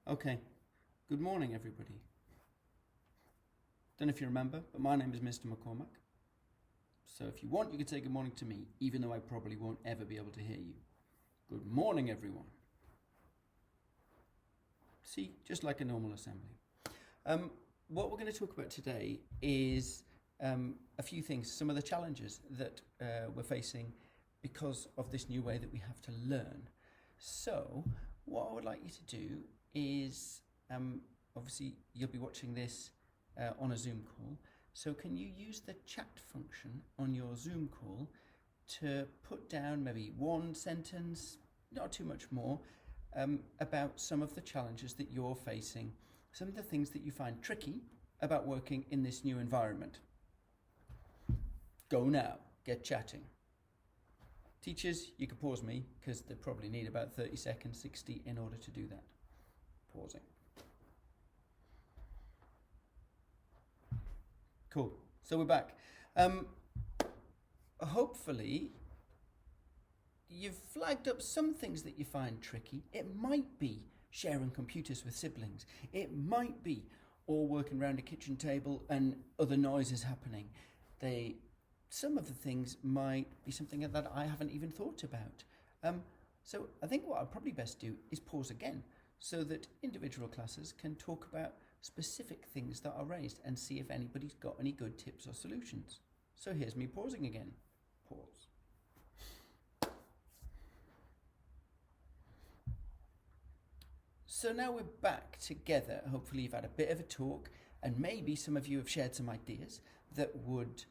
Okay, good morning, everybody. Don't know if you remember, but my name is Mr. McCormack. So if you want, you can say good morning to me, even though I probably won't ever be able to hear you. Good morning, everyone. See, just like a normal assembly. What we're going to talk about today is a few things, some of the challenges that we're facing because of this new way that we have to learn. So what I would like you to do is, obviously you'll be watching this on a Zoom call, so can you use the chat function on your Zoom call to put down maybe one sentence, not too much more, about some of the challenges that you're facing, some of the things that you find tricky about working in this new environment. Go now, get chatting. Teachers, you can pause me because they probably need about 30 seconds, 60 in order to do that. Pausing. Cool, so we're back. Hopefully you've flagged up some things that you find tricky. It might be sharing computers with siblings. It might be all working around a kitchen table and other noises happening. Some of the things might be something that I haven't even thought about. So I think what I'll probably best do is pause again so that individual classes can talk about specific things that are raised and see if anybody's got any good tips or solutions. So here's me pausing again. Pause. So now we're back together. Hopefully you've had a bit of a talk and maybe some of you have shared some ideas that would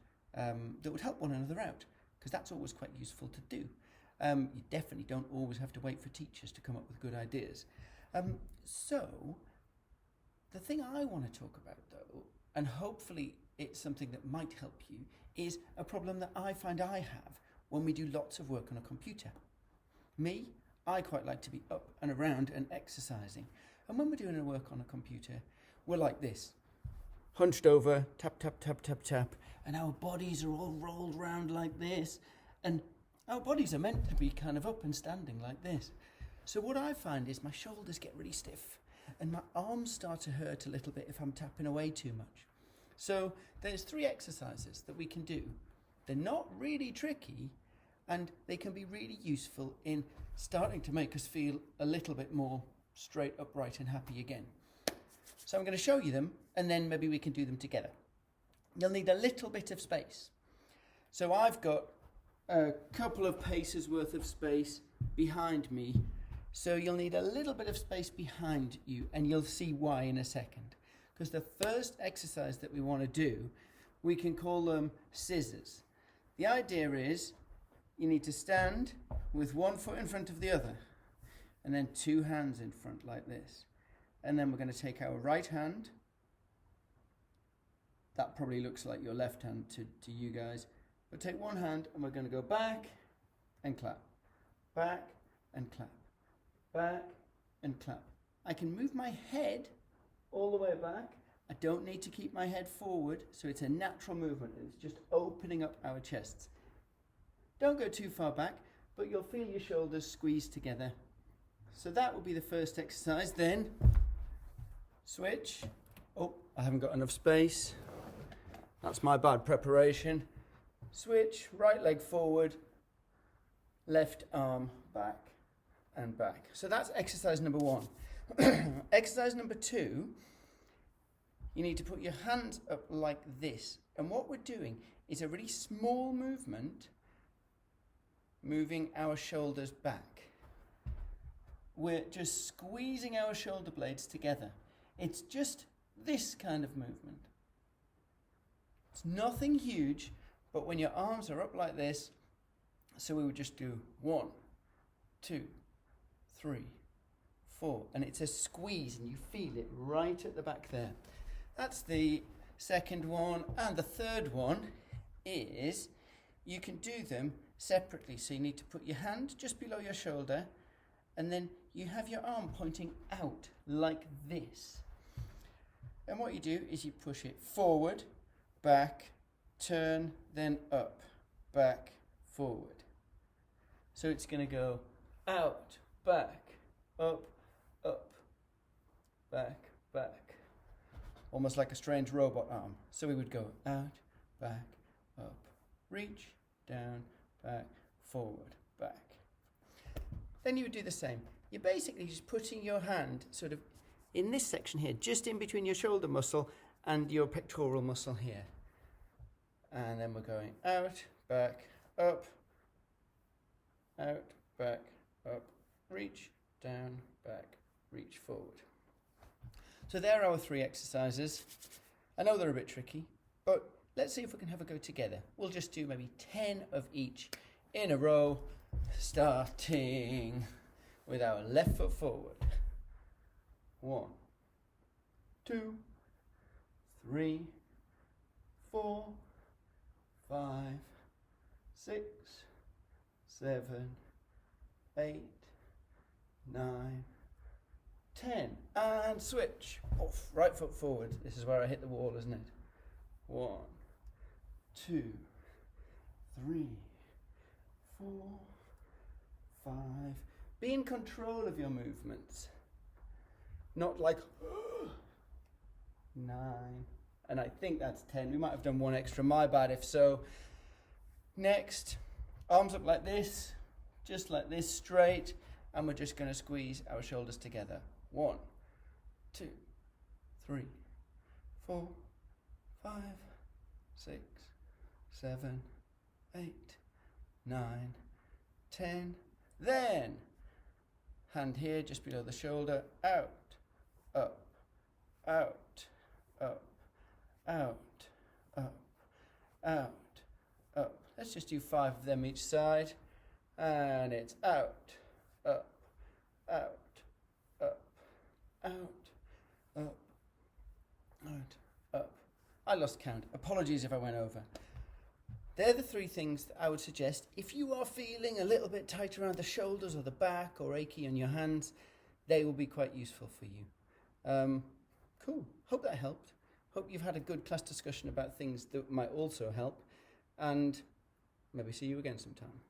help one another out, because that's always quite useful to do. You definitely don't always have to wait for teachers to come up with good ideas. So the thing I want to talk about though, and hopefully it's something that might help you, is a problem that I find I have when we do lots of work on a computer. I quite like to be up and around and exercising. And when we're doing our work on a computer, we're like this. Hunched over, tap, tap, tap, tap, tap, and our bodies are all rolled around like this. And our bodies are meant to be kind of up and standing like this. So what I find is my shoulders get really stiff and my arms start to hurt a little bit if I'm tapping away too much. So there's 3 exercises that we can do. They're not really tricky and they can be really useful in starting to make us feel a little bit more straight, upright and happy again. So I'm going to show you them and then maybe we can do them together. You'll need a little bit of space. So I've got a couple of paces worth of space behind me. So you'll need a little bit of space behind you and you'll see why in a second. Because the first exercise that we want to do, we can call them scissors. The idea is you need to stand with one foot in front of the other and then 2 hands in front like this. And then we're going to take our right hand. That probably looks like your left hand to you guys. But take one hand and we're going to go back and clap. Back and clap. Back and clap. I can move my head all the way back. I don't need to keep my head forward, so it's a natural movement. It's just opening up our chests. Don't go too far back, but you'll feel your shoulders squeeze together. So that will be the first exercise. Then switch. Oh, I haven't got enough space. That's my bad preparation. Switch, right leg forward, left arm back and back. So that's exercise number 1. Exercise number 2, you need to put your hands up like this. And what we're doing is a really small movement, moving our shoulders back. We're just squeezing our shoulder blades together. It's just this kind of movement. It's nothing huge, but when your arms are up like this, so we would just do 1, 2, 3, 4, and it's a squeeze and you feel it right at the back there. That's the second one. And the third one is you can do them separately. So you need to put your hand just below your shoulder and then you have your arm pointing out like this. And what you do is you push it forward, back, turn, then up, back, forward. So it's going to go out, back, up, up. almost like a strange robot arm. So we would go out, back, up, reach, down, back, forward, back. Then you would do the same. You're basically just putting your hand sort of in this section here, just in between your shoulder muscle and your pectoral muscle here. And then we're going out, back, up, reach, down, back, reach, forward. So there are our 3 exercises. I know they're a bit tricky, but let's see if we can have a go together. We'll just do maybe 10 of each in a row, starting with our left foot forward. 1, 2, 3, 4, 5, 6, 7, 8, 9, 10. And switch. Off. Right foot forward. This is where I hit the wall, isn't it? 1, 2, 3, 4, 5. Be in control of your movements. Not like 9. And I think that's 10. We might have done one extra. My bad if so. Next, arms up like this, just like this, straight. And we're just going to squeeze our shoulders together. 1, 2, 3, 4, 5, 6, 7, 8, 9, 10. Then, hand here just below the shoulder, out, up, out, up, out, up, out, up. Let's just do 5 of them each side. And it's out, up, out, up, out, up, out, up. I lost count. Apologies if I went over. They're the 3 things that I would suggest. If you are feeling a little bit tight around the shoulders or the back or achy on your hands, they will be quite useful for you. Cool. Hope that helped. Hope you've had a good class discussion about things that might also help. And maybe see you again sometime.